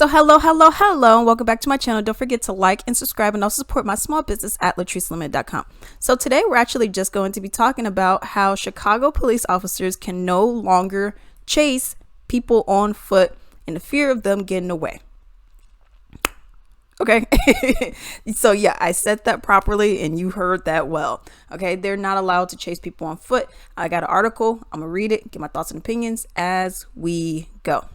So hello, and welcome back to my channel. Don't forget to like and subscribe and also support my small business at LatriceLimit.com. So today we're actually just going to be talking about how Chicago police officers can no longer chase people on foot in the fear of them getting away. Okay. So yeah, I said that properly and you heard that well. Okay. They're not allowed to chase people on foot. I got an article. I'm gonna read it, get my thoughts and opinions as we go.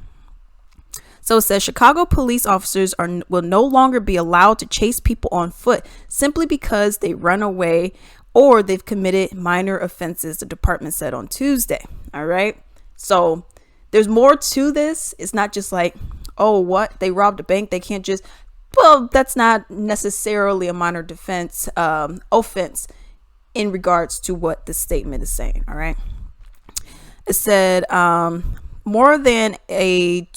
So it says Chicago police officers will no longer be allowed to chase people on foot simply because they run away or they've committed minor offenses, the department said on Tuesday. All right. So there's more to this. It's not just like, oh, what? They robbed a bank. They can't just, well, that's not necessarily a minor offense in regards to what the statement is saying. All right. It said, more than a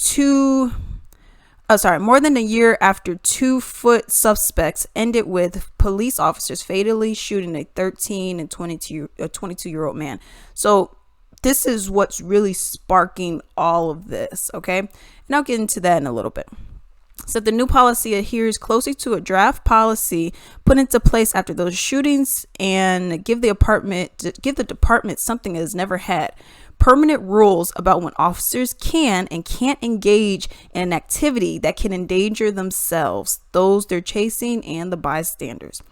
year after 2 foot suspects ended with police officers fatally shooting a 13 and 22-year-old man. So this is what's really sparking all of this. Okay. And I'll get into that in a little bit. So the new policy adheres closely to a draft policy put into place after those shootings and give the department something it has never had. Permanent rules about when officers can and can't engage in an activity that can endanger themselves, those they're chasing, and the bystanders.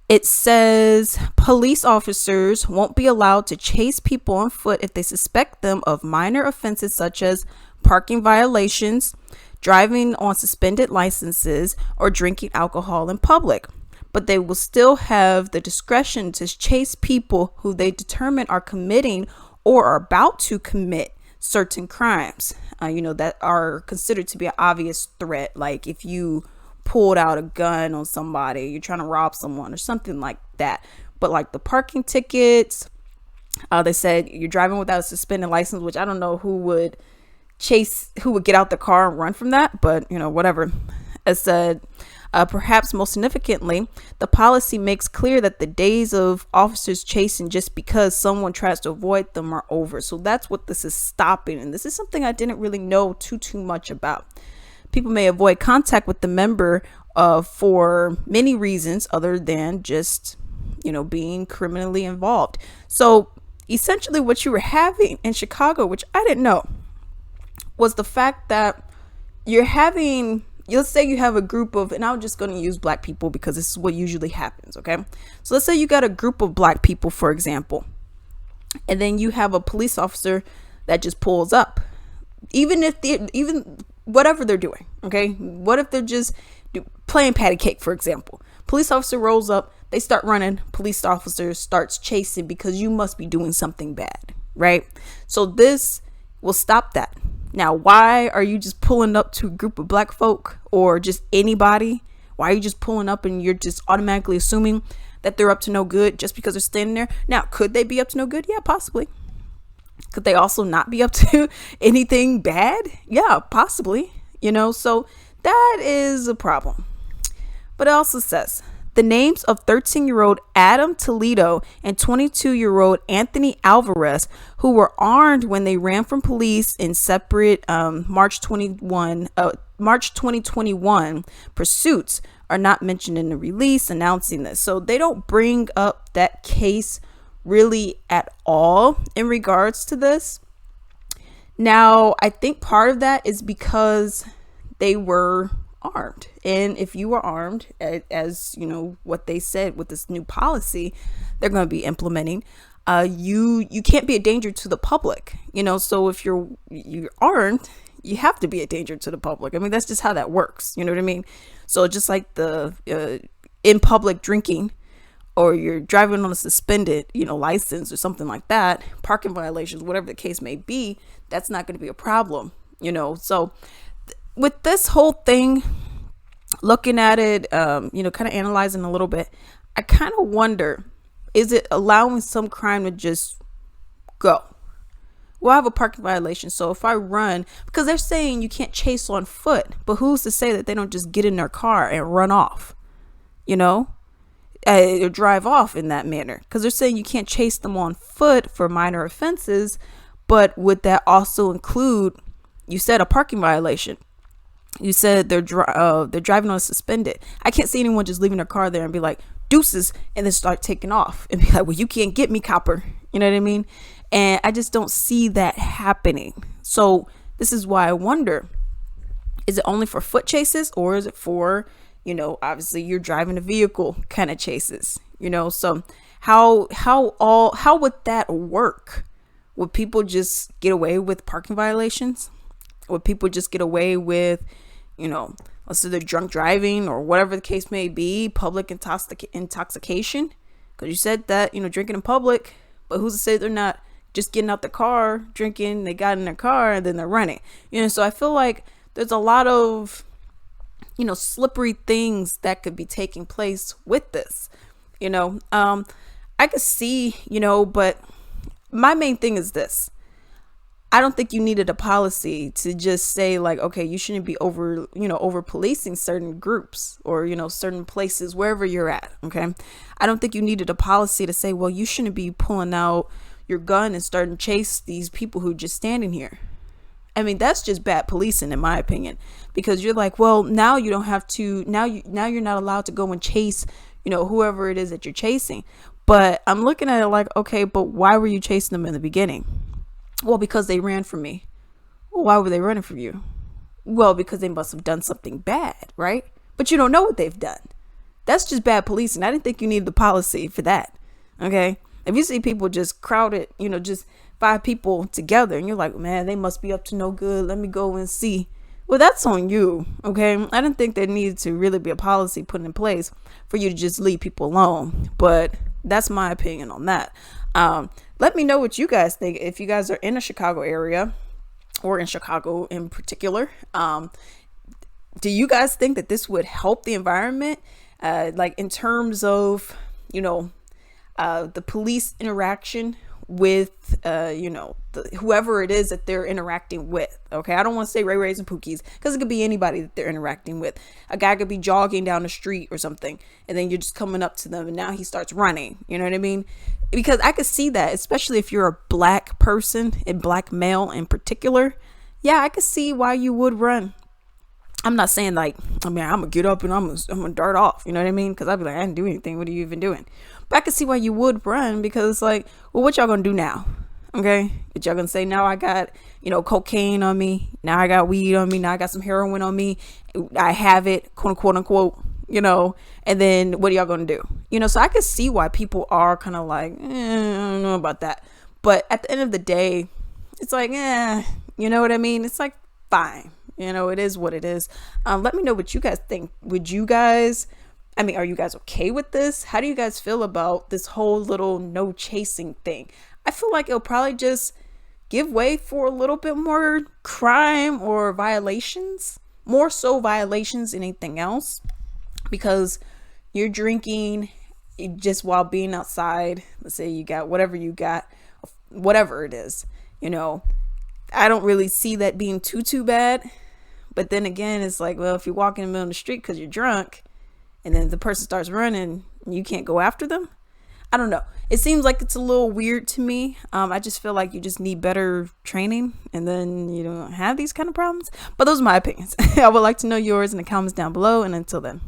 It says police officers won't be allowed to chase people on foot if they suspect them of minor offenses such as parking violations, driving on suspended licenses, or drinking alcohol in public. But they will still have the discretion to chase people who they determine are committing or are about to commit certain crimes, that are considered to be an obvious threat. Like if you pulled out a gun on somebody, you're trying to rob someone or something like that. But like the parking tickets, they said you're driving without a suspended license, which I don't know who would get out the car and run from that, but whatever. It said, perhaps most significantly, the policy makes clear that the days of officers chasing just because someone tries to avoid them are over. So that's what this is stopping. And this is something I didn't really know too much about. People may avoid contact with the member for many reasons other than just, being criminally involved. So essentially what you were having in Chicago, which I didn't know, was the fact that you're having, let's say you have a group of, and I'm just going to use black people because this is what usually happens. Okay. So let's say you got a group of black people, for example, and then you have a police officer that just pulls up, even whatever they're doing. Okay. What if they're just playing patty cake, for example? Police officer rolls up, they start running, police officer starts chasing because you must be doing something bad. Right. So this will stop that. Now, why are you just pulling up to a group of black folk or just anybody? Why are you just pulling up and you're just automatically assuming that they're up to no good just because they're standing there? Now, could they be up to no good? Yeah, possibly. Could they also not be up to anything bad? Yeah, possibly. So that is a problem. But it also says the names of 13-year-old Adam Toledo and 22-year-old Anthony Alvarez, who were armed when they ran from police in separate March 2021 pursuits, are not mentioned in the release announcing this. So they don't bring up that case really at all in regards to this. Now, I think part of that is because they were armed, and if you were armed, as what they said with this new policy they're going to be implementing, you can't be a danger to the public. So if you're armed, you have to be a danger to the public. I mean, that's just how that works. You know what I mean? So just like the in public drinking, or you're driving on a suspended license or something like that, parking violations, whatever the case may be, that's not going to be a problem. So with this whole thing, looking at it, kind of analyzing a little bit, I kind of wonder, is it allowing some crime to just go? Well, I have a parking violation, so if I run, because they're saying you can't chase on foot, but who's to say that they don't just get in their car and run off, or drive off in that manner? Because they're saying you can't chase them on foot for minor offenses, but would that also include You said a parking violation. You said they're driving on suspended. I can't see anyone just leaving their car there and be like deuces and then start taking off and be like, well, you can't get me, copper. You know what I mean? And I just don't see that happening. So this is why I wonder, is it only for foot chases, or is it for, obviously you're driving a vehicle kind of chases, so how would that work? Would people just get away with parking violations? Would people just get away with, let's say they're drunk driving or whatever the case may be, public intoxication? Because you said that, drinking in public, but who's to say they're not just getting out the car, drinking, they got in their car and then they're running, so I feel like there's a lot of, slippery things that could be taking place with this, I could see, but my main thing is this. I don't think you needed a policy to just say like, okay, you shouldn't be over policing certain groups or, certain places, wherever you're at. Okay. I don't think you needed a policy to say, well, you shouldn't be pulling out your gun and starting to chase these people who are just standing here. I mean, that's just bad policing, in my opinion, because you're like, well, now you don't have to, now you're not allowed to go and chase, whoever it is that you're chasing. But I'm looking at it like, okay, but why were you chasing them in the beginning? Well, because they ran from me. Well, why were they running from you? Well, because they must have done something bad, right? But you don't know what they've done. That's just bad policing. I didn't think you needed the policy for that. Okay. If you see people just crowded, just 5 people together and you're like, man, they must be up to no good. Let me go and see. Well, that's on you. Okay. I didn't think there needed to really be a policy put in place for you to just leave people alone. But that's my opinion on that. Let me know what you guys think. If you guys are in the Chicago area or in Chicago in particular, do you guys think that this would help the environment? Like in terms of, the police interaction with, whoever it is that they're interacting with. Okay. I don't want to say Ray Rays and Pookies because it could be anybody that they're interacting with. A guy could be jogging down the street or something, and then you're just coming up to them and now he starts running. You know what I mean? Because I could see that, especially if you're a black person, a black male in particular. Yeah, I could see why you would run. I'm not saying like, I'm gonna get up and I'm gonna dart off. You know what I mean? Because I'd be like, I didn't do anything. What are you even doing? But I could see why you would run, because it's like, well, what y'all gonna do now? Okay, but y'all gonna say, now I got, cocaine on me. Now I got weed on me. Now I got some heroin on me. I have it, quote unquote, and then what are y'all gonna do? So I could see why people are kind of like, I don't know about that. But at the end of the day, it's like, you know what I mean? It's like, fine. It is what it is. Let me know what you guys think. Are you guys okay with this? How do you guys feel about this whole little no chasing thing? I feel like it'll probably just give way for a little bit more crime or violations, more so violations than anything else, because you're drinking just while being outside. Let's say you got whatever it is, I don't really see that being too bad. But then again, it's like, well, if you're walking in the middle of the street because you're drunk and then the person starts running, you can't go after them. I don't know. It seems like it's a little weird to me. I just feel like you just need better training and then you don't have these kind of problems. But those are my opinions. I would like to know yours in the comments down below. And until then.